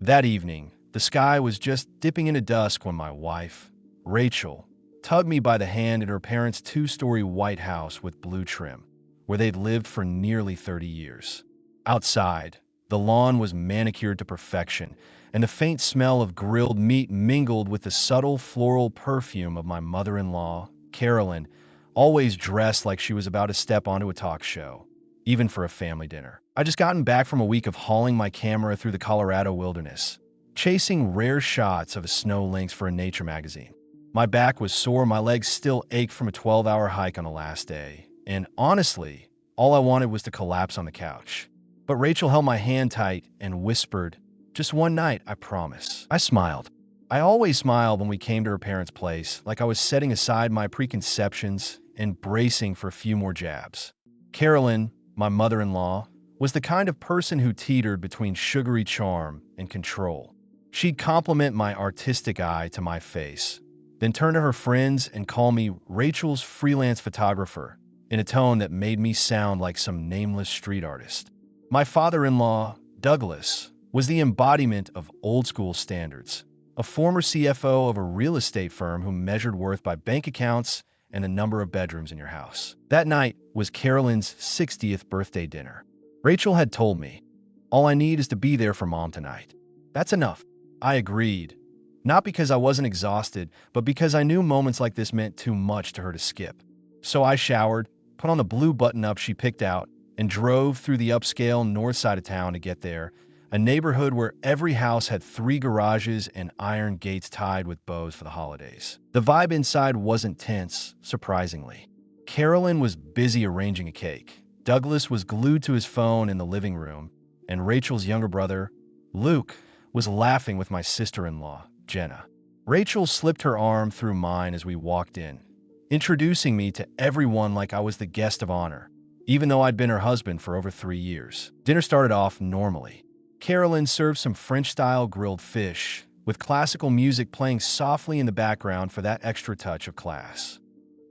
That evening, the sky was just dipping into dusk when my wife, Rachel, tugged me by the hand in her parents' two-story white house with blue trim, where they'd lived for nearly 30 years. Outside, the lawn was manicured to perfection, and the faint smell of grilled meat mingled with the subtle floral perfume of my mother-in-law, Carolyn, always dressed like she was about to step onto a talk show, even for a family dinner. I just gotten back from a week of hauling my camera through the Colorado wilderness, chasing rare shots of a snow lynx for a nature magazine. My back was sore, my legs still ached from a 12-hour hike on the last day, and honestly, all I wanted was to collapse on the couch. But Rachel held my hand tight and whispered, "Just one night, I promise." I smiled. I always smiled when we came to her parents' place, like I was setting aside my preconceptions and bracing for a few more jabs. Carolyn, my mother-in-law, was the kind of person who teetered between sugary charm and control. She'd compliment my artistic eye to my face, then turn to her friends and call me Rachel's freelance photographer in a tone that made me sound like some nameless street artist. My father-in-law, Douglas, was the embodiment of old-school standards, a former CFO of a real estate firm who measured worth by bank accounts and the number of bedrooms in your house. That night was Carolyn's 60th birthday dinner. Rachel had told me, "All I need is to be there for Mom tonight." That's enough. I agreed. Not because I wasn't exhausted, but because I knew moments like this meant too much to her to skip. So I showered, put on the blue button-up she picked out, and drove through the upscale north side of town to get there, a neighborhood where every house had 3 garages and iron gates tied with bows for the holidays. The vibe inside wasn't tense, surprisingly. Carolyn was busy arranging a cake. Douglas was glued to his phone in the living room, and Rachel's younger brother, Luke, was laughing with my sister-in-law, Jenna. Rachel slipped her arm through mine as we walked in, introducing me to everyone like I was the guest of honor, even though I'd been her husband for over 3 years. Dinner started off normally. Carolyn served some French-style grilled fish, with classical music playing softly in the background for that extra touch of class.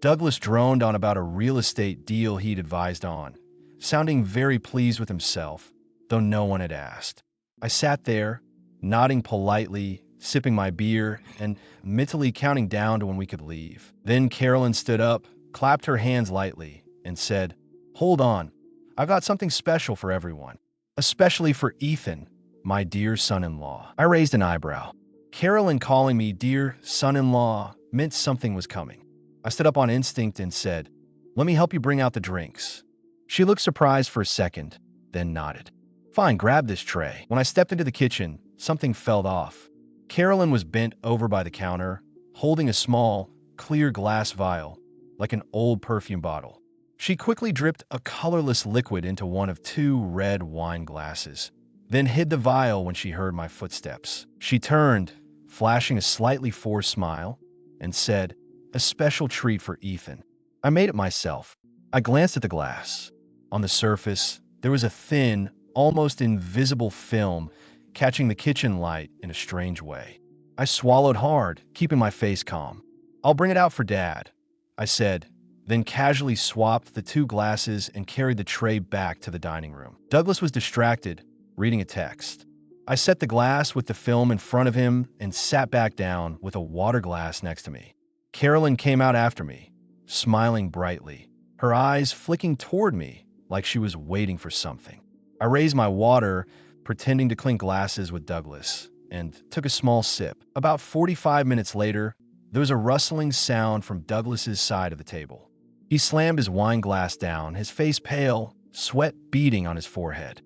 Douglas droned on about a real estate deal he'd advised on, sounding very pleased with himself, though no one had asked. I sat there, nodding politely, sipping my beer, and mentally counting down to when we could leave. Then Carolyn stood up, clapped her hands lightly, and said, "Hold on, I've got something special for everyone. Especially for Ethan, my dear son-in-law." I raised an eyebrow. Carolyn calling me dear son-in-law meant something was coming. I stood up on instinct and said, "Let me help you bring out the drinks." She looked surprised for a second, then nodded. "Fine, grab this tray." When I stepped into the kitchen, something fell off. Carolyn was bent over by the counter, holding a small, clear glass vial, like an old perfume bottle. She quickly dripped a colorless liquid into one of 2 red wine glasses, then hid the vial when she heard my footsteps. She turned, flashing a slightly forced smile, and said, "A special treat for Ethan." I made it myself. I glanced at the glass. On the surface, there was a thin, almost invisible film catching the kitchen light in a strange way. I swallowed hard, keeping my face calm. "I'll bring it out for Dad," I said, then casually swapped the 2 glasses and carried the tray back to the dining room. Douglas was distracted, reading a text. I set the glass with the film in front of him and sat back down with a water glass next to me. Carolyn came out after me, smiling brightly, her eyes flicking toward me like she was waiting for something. I raised my water, pretending to clink glasses with Douglas, and took a small sip. About 45 minutes later, there was a rustling sound from Douglas's side of the table. He slammed his wine glass down, his face pale, sweat beading on his forehead.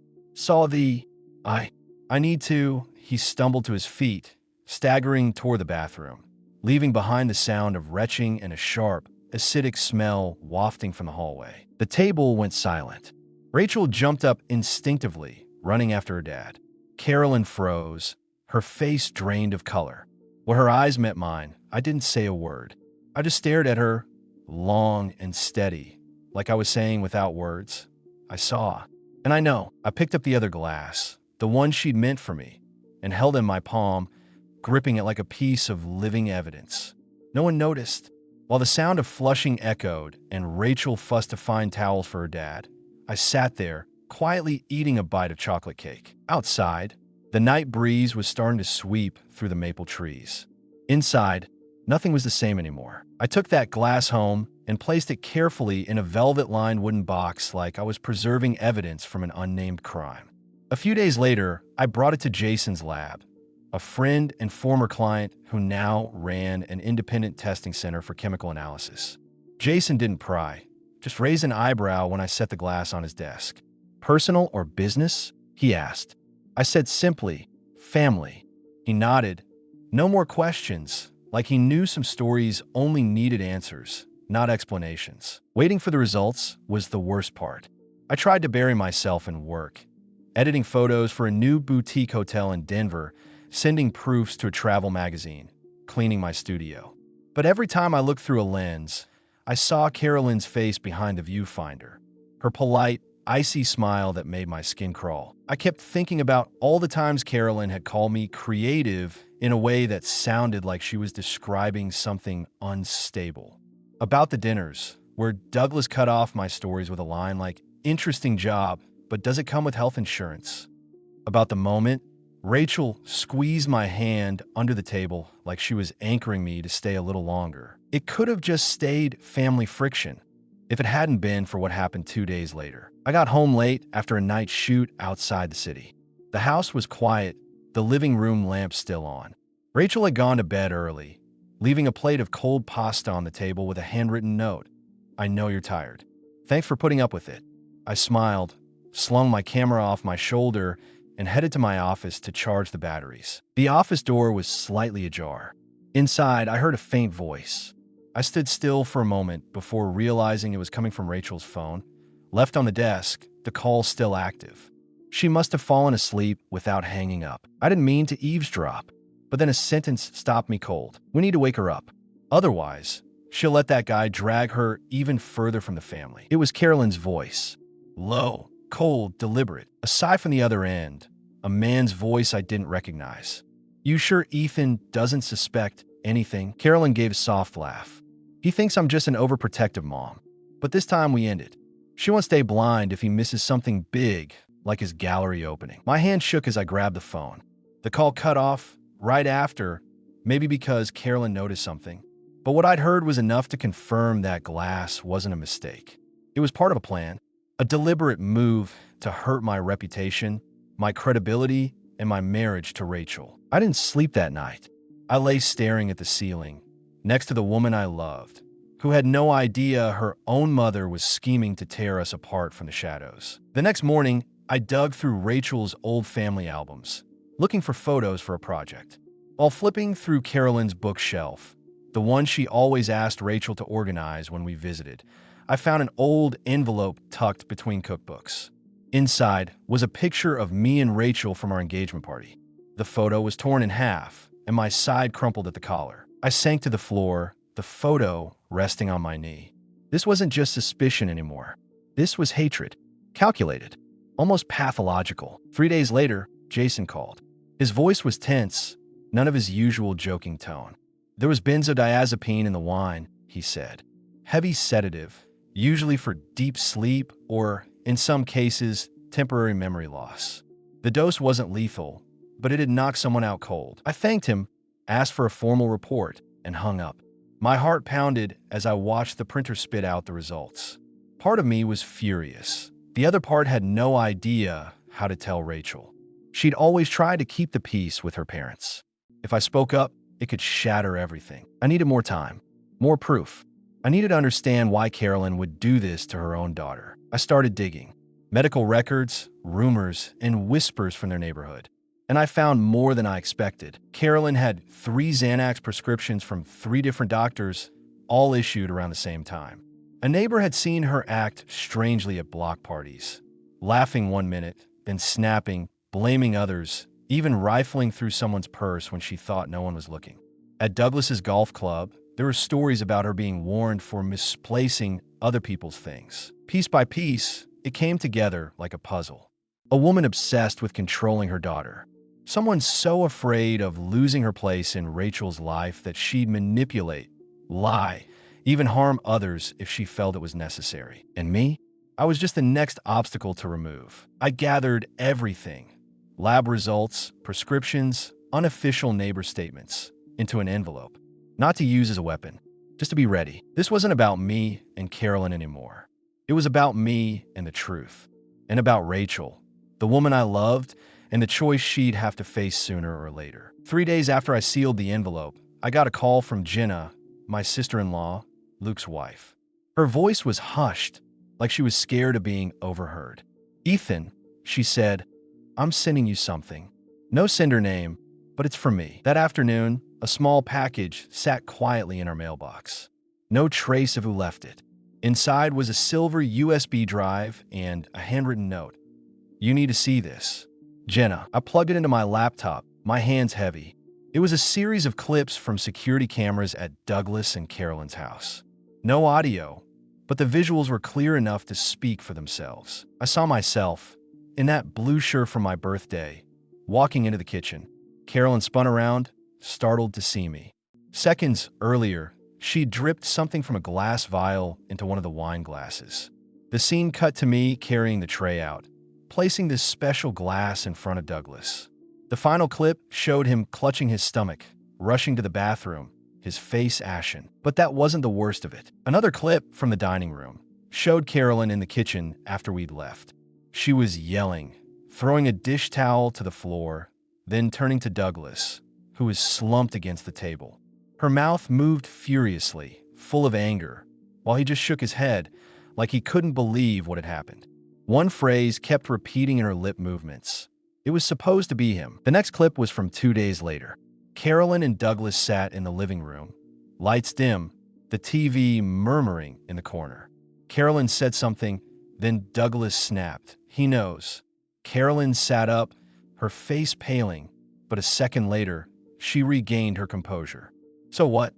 I need to," he stumbled to his feet, staggering toward the bathroom, leaving behind the sound of retching and a sharp, acidic smell wafting from the hallway. The table went silent. Rachel jumped up instinctively, running after her dad. Carolyn froze, her face drained of color. When her eyes met mine, I didn't say a word. I just stared at her, long and steady, like I was saying without words, "I saw." And I know. I picked up the other glass, the one she'd meant for me, and held it in my palm, gripping it like a piece of living evidence. No one noticed. While the sound of flushing echoed and Rachel fussed to find towels for her dad, I sat there, quietly eating a bite of chocolate cake. Outside, The night breeze was starting to sweep through the maple trees. Inside, nothing was the same anymore. I took that glass home and placed it carefully in a velvet-lined wooden box like I was preserving evidence from an unnamed crime. A few days later, I brought it to Jason's lab, a friend and former client who now ran an independent testing center for chemical analysis. Jason didn't pry, just raised an eyebrow when I set the glass on his desk. "Personal or business?" he asked. I said simply, "Family." He nodded. No more questions, like he knew some stories only needed answers, not explanations. Waiting for the results was the worst part. I tried to bury myself in work, editing photos for a new boutique hotel in Denver, sending proofs to a travel magazine, cleaning my studio. But every time I looked through a lens, I saw Carolyn's face behind the viewfinder, her polite, icy smile that made my skin crawl. I kept thinking about all the times Carolyn had called me creative in a way that sounded like she was describing something unstable. About the dinners, where Douglas cut off my stories with a line like, "Interesting job, but does it come with health insurance?" About the moment, Rachel squeezed my hand under the table like she was anchoring me to stay a little longer. It could have just stayed family friction if it hadn't been for what happened 2 days later. I got home late after a night shoot outside the city. The house was quiet, the living room lamp still on. Rachel had gone to bed early, leaving a plate of cold pasta on the table with a handwritten note. "I know you're tired. Thanks for putting up with it." I smiled, slung my camera off my shoulder, and headed to my office to charge the batteries. The office door was slightly ajar. Inside, I heard a faint voice. I stood still for a moment before realizing it was coming from Rachel's phone, left on the desk, the call still active. She must have fallen asleep without hanging up. I didn't mean to eavesdrop, but then a sentence stopped me cold. "We need to wake her up. Otherwise, she'll let that guy drag her even further from the family." It was Carolyn's voice. Low, cold, deliberate. Aside from the other end, a man's voice I didn't recognize. "You sure Ethan doesn't suspect anything?" Carolyn gave a soft laugh. "He thinks I'm just an overprotective mom. But this time we end it. She won't stay blind if he misses something big, like his gallery opening." My hand shook as I grabbed the phone. The call cut off right after, maybe because Carolyn noticed something. But what I'd heard was enough to confirm that glass wasn't a mistake. It was part of a plan, a deliberate move to hurt my reputation, my credibility, and my marriage to Rachel. I didn't sleep that night. I lay staring at the ceiling, next to the woman I loved, who had no idea her own mother was scheming to tear us apart from the shadows. The next morning, I dug through Rachel's old family albums, looking for photos for a project. While flipping through Carolyn's bookshelf, the one she always asked Rachel to organize when we visited, I found an old envelope tucked between cookbooks. Inside was a picture of me and Rachel from our engagement party. The photo was torn in half, and my side crumpled at the collar. I sank to the floor, the photo resting on my knee. This wasn't just suspicion anymore. This was hatred. Calculated. Almost pathological. 3 days later, Jason called. His voice was tense, none of his usual joking tone. "There was benzodiazepine in the wine," he said. "Heavy sedative, usually for deep sleep or, in some cases, temporary memory loss. The dose wasn't lethal, but it had knocked someone out cold." I thanked him, asked for a formal report, and hung up. My heart pounded as I watched the printer spit out the results. Part of me was furious. The other part had no idea how to tell Rachel. She'd always tried to keep the peace with her parents. If I spoke up, it could shatter everything. I needed more time, more proof. I needed to understand why Carolyn would do this to her own daughter. I started digging. Medical records, rumors, and whispers from their neighborhood. And I found more than I expected. Carolyn had 3 Xanax prescriptions from 3 different doctors, all issued around the same time. A neighbor had seen her act strangely at block parties, laughing one minute, then snapping, blaming others, even rifling through someone's purse when she thought no one was looking. At Douglas's golf club, there were stories about her being warned for misplacing other people's things. Piece by piece, it came together like a puzzle. A woman obsessed with controlling her daughter. Someone so afraid of losing her place in Rachel's life that she'd manipulate, lie, even harm others if she felt it was necessary. And me? I was just the next obstacle to remove. I gathered everything. lab results, prescriptions, unofficial neighbor statements into an envelope. Not to use as a weapon, just to be ready. This wasn't about me and Carolyn anymore. It was about me and the truth. And about Rachel, the woman I loved, and the choice she'd have to face sooner or later. 3 days after I sealed the envelope, I got a call from Jenna, my sister-in-law, Luke's wife. Her voice was hushed, like she was scared of being overheard. "Ethan," she said, "I'm sending you something. No sender name, but it's for me." That afternoon, a small package sat quietly in our mailbox. No trace of who left it. Inside was a silver USB drive and a handwritten note. "You need to see this. Jenna." I plugged it into my laptop, my hands heavy. It was a series of clips from security cameras at Douglas and Carolyn's house. No audio, but the visuals were clear enough to speak for themselves. I saw myself, in that blue shirt from my birthday, walking into the kitchen. Carolyn spun around, startled to see me. Seconds earlier, she dripped something from a glass vial into one of the wine glasses. The scene cut to me carrying the tray out, placing this special glass in front of Douglas. The final clip showed him clutching his stomach, rushing to the bathroom, his face ashen. But that wasn't the worst of it. Another clip from the dining room showed Carolyn in the kitchen after we'd left. She was yelling, throwing a dish towel to the floor, then turning to Douglas, who was slumped against the table. Her mouth moved furiously, full of anger, while he just shook his head like he couldn't believe what had happened. One phrase kept repeating in her lip movements. It was supposed to be him. The next clip was from 2 days later. Carolyn and Douglas sat in the living room, lights dim, the TV murmuring in the corner. Carolyn said something, then Douglas snapped. "He knows." Carolyn sat up, her face paling, but a second later, she regained her composure. "So what?"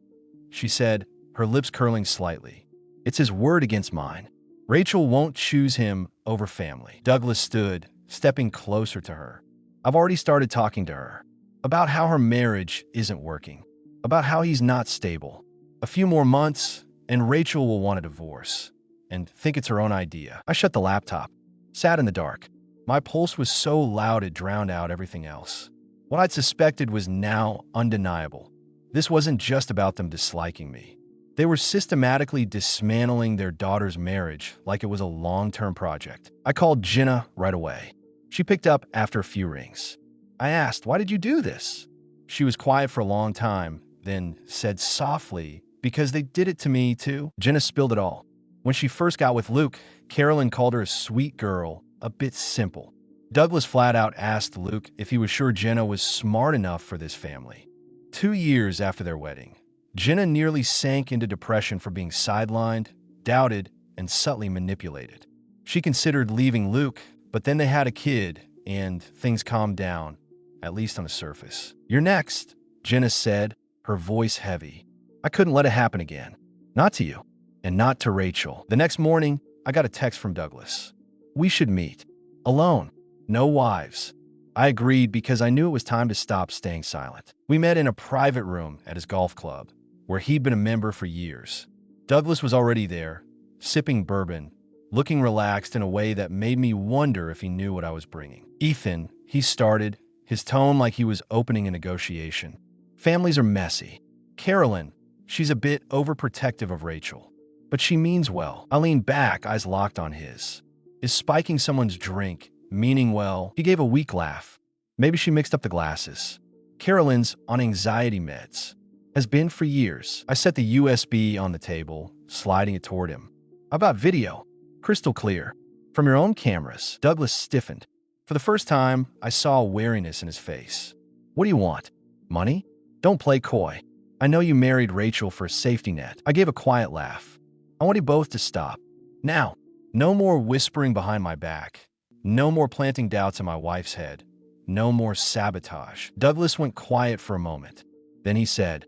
she said, her lips curling slightly. "It's his word against mine. Rachel won't choose him over family." Douglas stood, stepping closer to her. "I've already started talking to her. About how her marriage isn't working. About how he's not stable. A few more months, and Rachel will want a divorce. And think it's her own idea." I shut the laptop, sat in the dark. My pulse was so loud it drowned out everything else. What I'd suspected was now undeniable. This wasn't just about them disliking me. They were systematically dismantling their daughter's marriage like it was a long-term project. I called Jenna right away. She picked up after a few rings. I asked, "Why did you do this?" She was quiet for a long time, then said softly, "Because they did it to me too." Jenna spilled it all. When she first got with Luke, Carolyn called her a sweet girl, a bit simple. Douglas flat out asked Luke if he was sure Jenna was smart enough for this family. 2 years after their wedding, Jenna nearly sank into depression for being sidelined, doubted, and subtly manipulated. She considered leaving Luke, but then they had a kid, and things calmed down, at least on the surface. "You're next," Jenna said, her voice heavy. I couldn't let it happen again. Not to you, and not to Rachel. The next morning, I got a text from Douglas. "We should meet. Alone. No wives." I agreed because I knew it was time to stop staying silent. We met in a private room at his golf club, where he'd been a member for years. Douglas was already there, sipping bourbon, looking relaxed in a way that made me wonder if he knew what I was bringing. "Ethan," he started, his tone like he was opening a negotiation. "Families are messy. Carolyn, she's a bit overprotective of Rachel, but she means well." I leaned back, eyes locked on his. Is spiking someone's drink meaning well? He gave a weak laugh. Maybe she mixed up the glasses. Carolyn's on anxiety meds. Has been for years. I set the USB on the table, sliding it toward him. "How about video? Crystal clear. From your own cameras." Douglas stiffened. For the first time, I saw wariness in his face. "What do you want? Money? Don't play coy. I know you married Rachel for a safety net." I gave a quiet laugh. "I want you both to stop. Now. No more whispering behind my back. No more planting doubts in my wife's head. No more sabotage." Douglas went quiet for a moment. Then he said,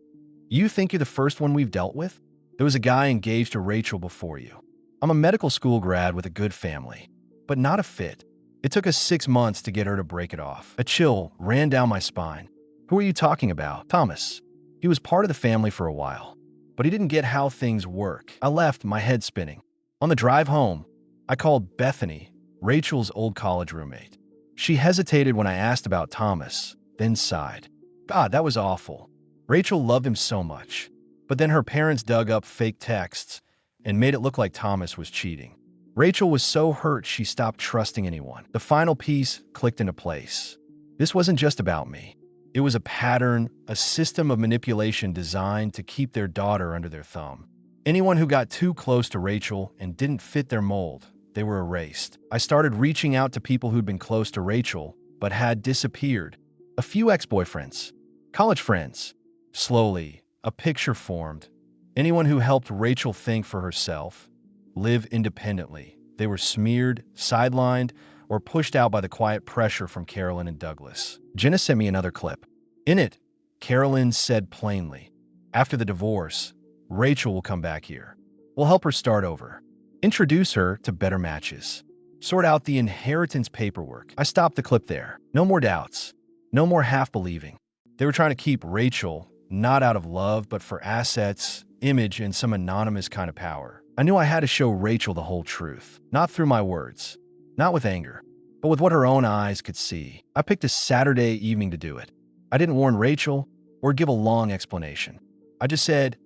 "You think you're the first one we've dealt with? There was a guy engaged to Rachel before you. I'm a medical school grad with a good family, but not a fit. It took us 6 months to get her to break it off." A chill ran down my spine. "Who are you talking about?" "Thomas. He was part of the family for a while, but he didn't get how things work." I left, my head spinning. On the drive home, I called Bethany, Rachel's old college roommate. She hesitated when I asked about Thomas, then sighed. God, that was awful. Rachel loved him so much. But then her parents dug up fake texts and made it look like Thomas was cheating. Rachel was so hurt she stopped trusting anyone. The final piece clicked into place. This wasn't just about me. It was a pattern, a system of manipulation designed to keep their daughter under their thumb. Anyone who got too close to Rachel and didn't fit their mold, they were erased. I started reaching out to people who'd been close to Rachel, but had disappeared. A few ex-boyfriends, college friends. Slowly, a picture formed. Anyone who helped Rachel think for herself, live independently. They were smeared, sidelined, or pushed out by the quiet pressure from Carolyn and Douglas. Jenna sent me another clip. In it, Carolyn said plainly, after the divorce, Rachel will come back here. We'll help her start over. Introduce her to better matches. Sort out the inheritance paperwork. I stopped the clip there. No more doubts. No more half-believing. They were trying to keep Rachel, not out of love, but for assets, image, and some anonymous kind of power. I knew I had to show Rachel the whole truth. Not through my words. Not with anger. But with what her own eyes could see. I picked a Saturday evening to do it. I didn't warn Rachel or give a long explanation. I just said,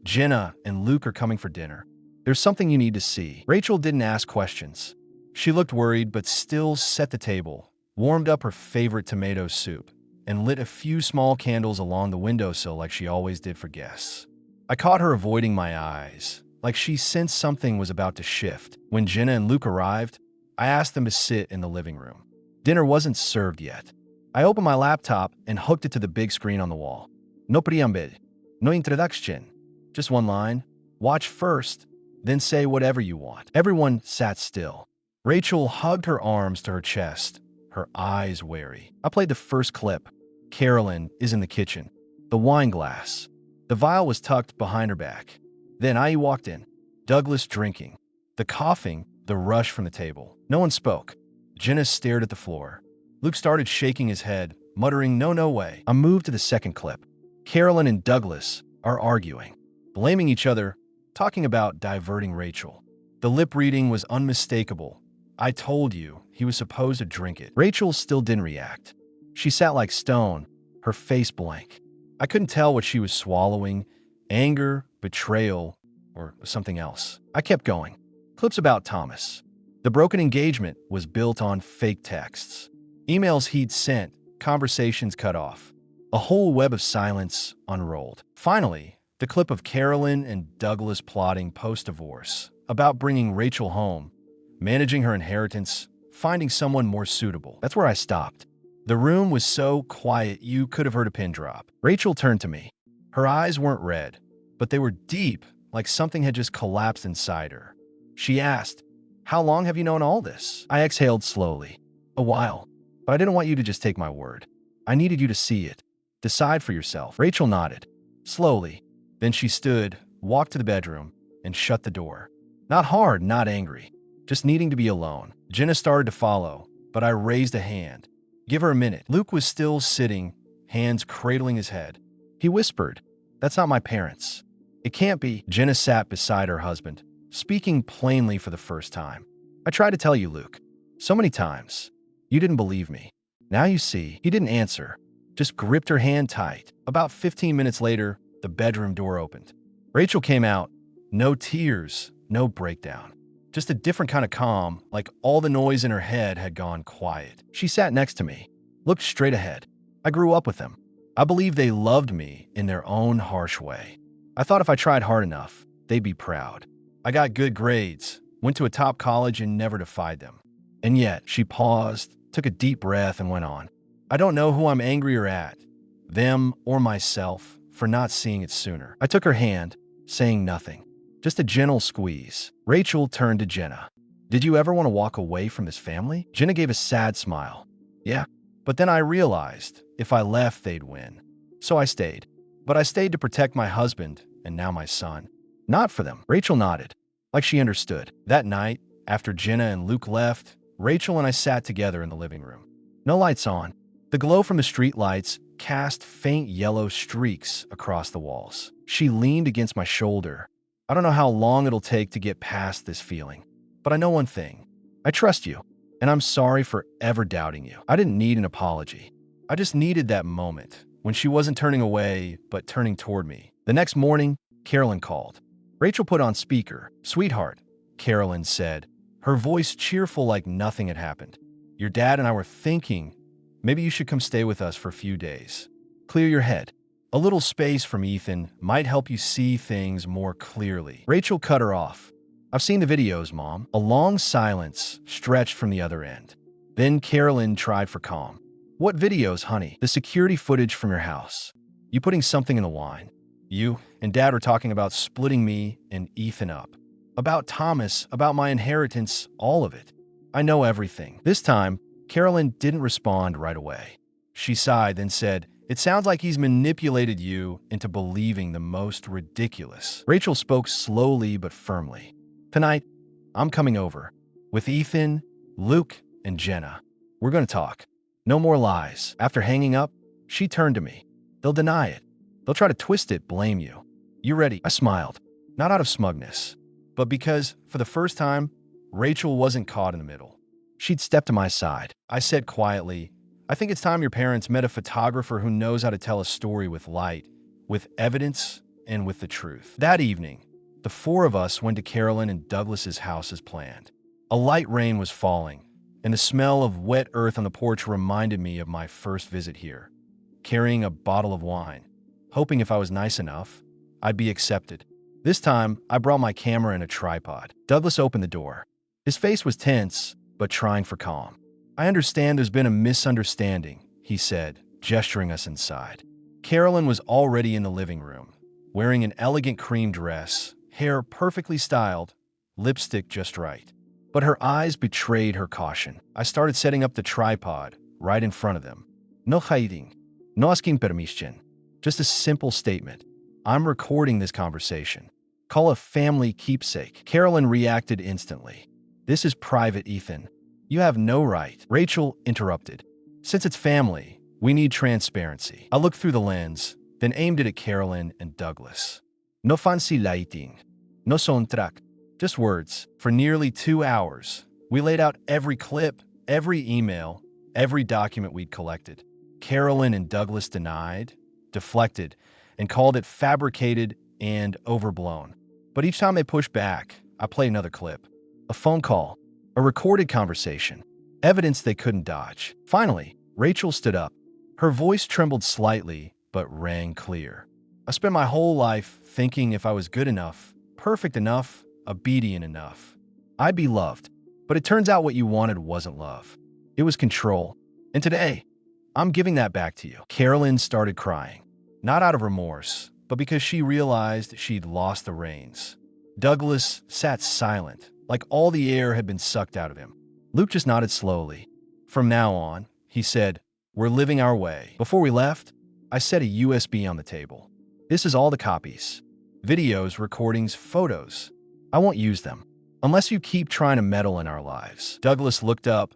Jenna and Luke are coming for dinner. There's something you need to see. Rachel didn't ask questions. She looked worried, but still set the table, warmed up her favorite tomato soup, and lit a few small candles along the windowsill like she always did for guests. I caught her avoiding my eyes, like she sensed something was about to shift. When Jenna and Luke arrived, I asked them to sit in the living room. Dinner wasn't served yet. I opened my laptop and hooked it to the big screen on the wall. No preamble, no introduction. Just one line. Watch first, then say whatever you want. Everyone sat still. Rachel hugged her arms to her chest, her eyes wary. I played the first clip. Carolyn is in the kitchen. The wine glass. The vial was tucked behind her back. Then I walked in. Douglas drinking. The coughing, the rush from the table. No one spoke. Jenna stared at the floor. Luke started shaking his head, muttering, no, no way. I moved to the second clip. Carolyn and Douglas are arguing, blaming each other, talking about diverting Rachel. The lip reading was unmistakable. I told you he was supposed to drink it. Rachel still didn't react. She sat like stone, her face blank. I couldn't tell what she was swallowing, anger, betrayal, or something else. I kept going. Clips about Thomas. The broken engagement was built on fake texts. Emails he'd sent, conversations cut off. A whole web of silence unrolled. Finally, the clip of Carolyn and Douglas plotting post-divorce, about bringing Rachel home, managing her inheritance, finding someone more suitable. That's where I stopped. The room was so quiet you could have heard a pin drop. Rachel turned to me. Her eyes weren't red, but they were deep, like something had just collapsed inside her. She asked, how long have you known all this? I exhaled slowly. A while, but I didn't want you to just take my word. I needed you to see it. Decide for yourself. Rachel nodded. Slowly. Then she stood, walked to the bedroom, and shut the door. Not hard, not angry. Just needing to be alone. Jenna started to follow, but I raised a hand. Give her a minute. Luke was still sitting, hands cradling his head. He whispered, that's not my parents. It can't be. Jenna sat beside her husband, speaking plainly for the first time. I tried to tell you, Luke. So many times. You didn't believe me. Now you see. He didn't answer. Just gripped her hand tight. About 15 minutes later, the bedroom door opened. Rachel came out. No tears, no breakdown. Just a different kind of calm, like all the noise in her head had gone quiet. She sat next to me, looked straight ahead. I grew up with them. I believe they loved me in their own harsh way. I thought if I tried hard enough, they'd be proud. I got good grades, went to a top college, and never defied them. And yet, she paused, took a deep breath, and went on. I don't know who I'm angrier at, them or myself, for not seeing it sooner. I took her hand, saying nothing. Just a gentle squeeze. Rachel turned to Jenna. Did you ever want to walk away from this family? Jenna gave a sad smile. Yeah. But then I realized, if I left, they'd win. So I stayed. But I stayed to protect my husband, and now my son. Not for them. Rachel nodded, like she understood. That night, after Jenna and Luke left, Rachel and I sat together in the living room. No lights on. The glow from the street lights cast faint yellow streaks across the walls. She leaned against my shoulder. I don't know how long it'll take to get past this feeling, but I know one thing. I trust you. And I'm sorry for ever doubting you. I didn't need an apology. I just needed that moment when she wasn't turning away, but turning toward me. The next morning, Carolyn called. Rachel put on speaker. Sweetheart, Carolyn said, her voice cheerful like nothing had happened. Your dad and I were thinking, maybe you should come stay with us for a few days. Clear your head. A little space from Ethan might help you see things more clearly. Rachel cut her off. I've seen the videos, Mom. A long silence stretched from the other end. Then Carolyn tried for calm. What videos, honey? The security footage from your house. You putting something in the wine. You and Dad were talking about splitting me and Ethan up. About Thomas, about my inheritance, all of it. I know everything. This time, Carolyn didn't respond right away. She sighed, then said, it sounds like he's manipulated you into believing the most ridiculous. Rachel spoke slowly but firmly. Tonight, I'm coming over. With Ethan, Luke, and Jenna. We're going to talk. No more lies. After hanging up, she turned to me. They'll deny it. They'll try to twist it, blame you. You ready? I smiled. Not out of smugness, but because, for the first time, Rachel wasn't caught in the middle. She'd stepped to my side. I said quietly, I think it's time your parents met a photographer who knows how to tell a story with light, with evidence, and with the truth. That evening, the four of us went to Carolyn and Douglas's house as planned. A light rain was falling, and the smell of wet earth on the porch reminded me of my first visit here. Carrying a bottle of wine, hoping if I was nice enough, I'd be accepted. This time, I brought my camera and a tripod. Douglas opened the door. His face was tense, but trying for calm. I understand there's been a misunderstanding, he said, gesturing us inside. Carolyn was already in the living room, wearing an elegant cream dress, hair perfectly styled, lipstick just right. But her eyes betrayed her caution. I started setting up the tripod right in front of them. No hiding, no asking permission, just a simple statement. I'm recording this conversation. Call a family keepsake. Carolyn reacted instantly. This is private, Ethan. You have no right. Rachel interrupted. Since it's family, we need transparency. I looked through the lens, then aimed it at Carolyn and Douglas. No fancy lighting. No soundtrack. Just words. For nearly 2 hours, we laid out every clip, every email, every document we'd collected. Carolyn and Douglas denied, deflected, and called it fabricated and overblown. But each time they pushed back, I played another clip. A phone call. A recorded conversation. Evidence they couldn't dodge. Finally, Rachel stood up. Her voice trembled slightly, but rang clear. I spent my whole life thinking if I was good enough, perfect enough, obedient enough, I'd be loved. But it turns out what you wanted wasn't love. It was control. And today, I'm giving that back to you. Carolyn started crying. Not out of remorse, but because she realized she'd lost the reins. Douglas sat silent, like all the air had been sucked out of him. Luke just nodded slowly. From now on, he said, we're living our way. Before we left, I set a USB on the table. This is all the copies. Videos, recordings, photos. I won't use them, unless you keep trying to meddle in our lives. Douglas looked up,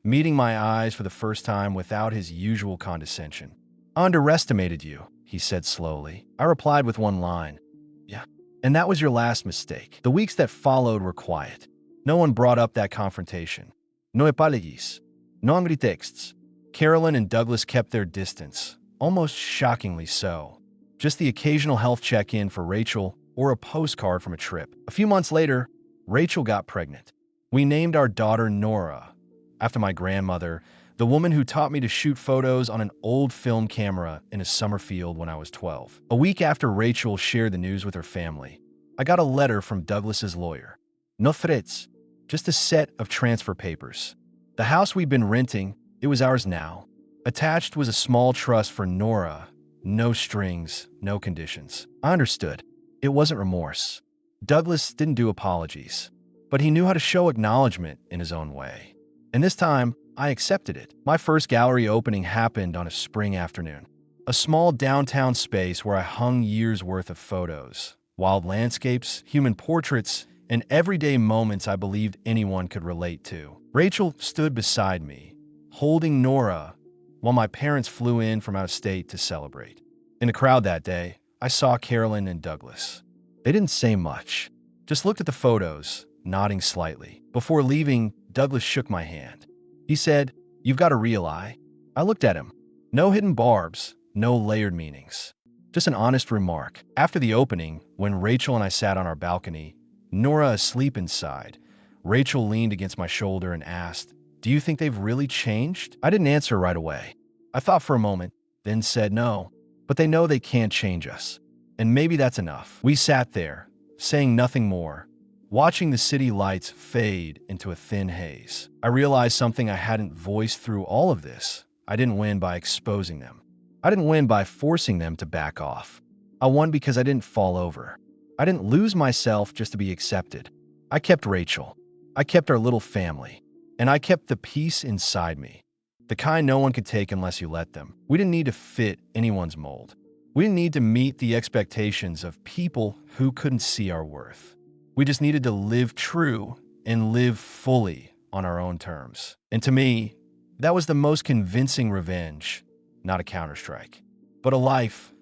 meeting my eyes for the first time without his usual condescension. I underestimated you, he said slowly. I replied with one line. Yeah. And that was your last mistake. The weeks that followed were quiet. No one brought up that confrontation. No apologies. No angry texts. Carolyn and Douglas kept their distance, almost shockingly so. Just the occasional health check-in for Rachel or a postcard from a trip. A few months later, Rachel got pregnant. We named our daughter Nora, after my grandmother, the woman who taught me to shoot photos on an old film camera in a summer field when I was 12. A week after Rachel shared the news with her family, I got a letter from Douglas's lawyer. No threats, just a set of transfer papers. The house we'd been renting, it was ours now. Attached was a small trust for Nora. No strings, no conditions. I understood. It wasn't remorse. Douglas didn't do apologies, but he knew how to show acknowledgement in his own way. And this time, I accepted it. My first gallery opening happened on a spring afternoon. A small downtown space where I hung years' worth of photos, wild landscapes, human portraits, and everyday moments I believed anyone could relate to. Rachel stood beside me, holding Nora, while my parents flew in from out of state to celebrate. In the crowd that day, I saw Carolyn and Douglas. They didn't say much, just looked at the photos, nodding slightly. Before leaving, Douglas shook my hand. He said, "You've got a real eye." I looked at him. No hidden barbs, no layered meanings. Just an honest remark. After the opening, when Rachel and I sat on our balcony, Nora asleep inside, Rachel leaned against my shoulder and asked, "Do you think they've really changed?" I didn't answer right away. I thought for a moment, then said no. But they know they can't change us. And maybe that's enough. We sat there, saying nothing more, watching the city lights fade into a thin haze. I realized something I hadn't voiced through all of this. I didn't win by exposing them. I didn't win by forcing them to back off. I won because I didn't fall over. I didn't lose myself just to be accepted. I kept Rachel. I kept our little family. And I kept the peace inside me. The kind no one could take unless you let them. We didn't need to fit anyone's mold. We didn't need to meet the expectations of people who couldn't see our worth. We just needed to live true and live fully on our own terms. And to me, that was the most convincing revenge, not a counterstrike, but a life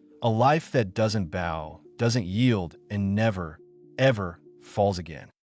that doesn't bow, doesn't yield, and never, ever falls again.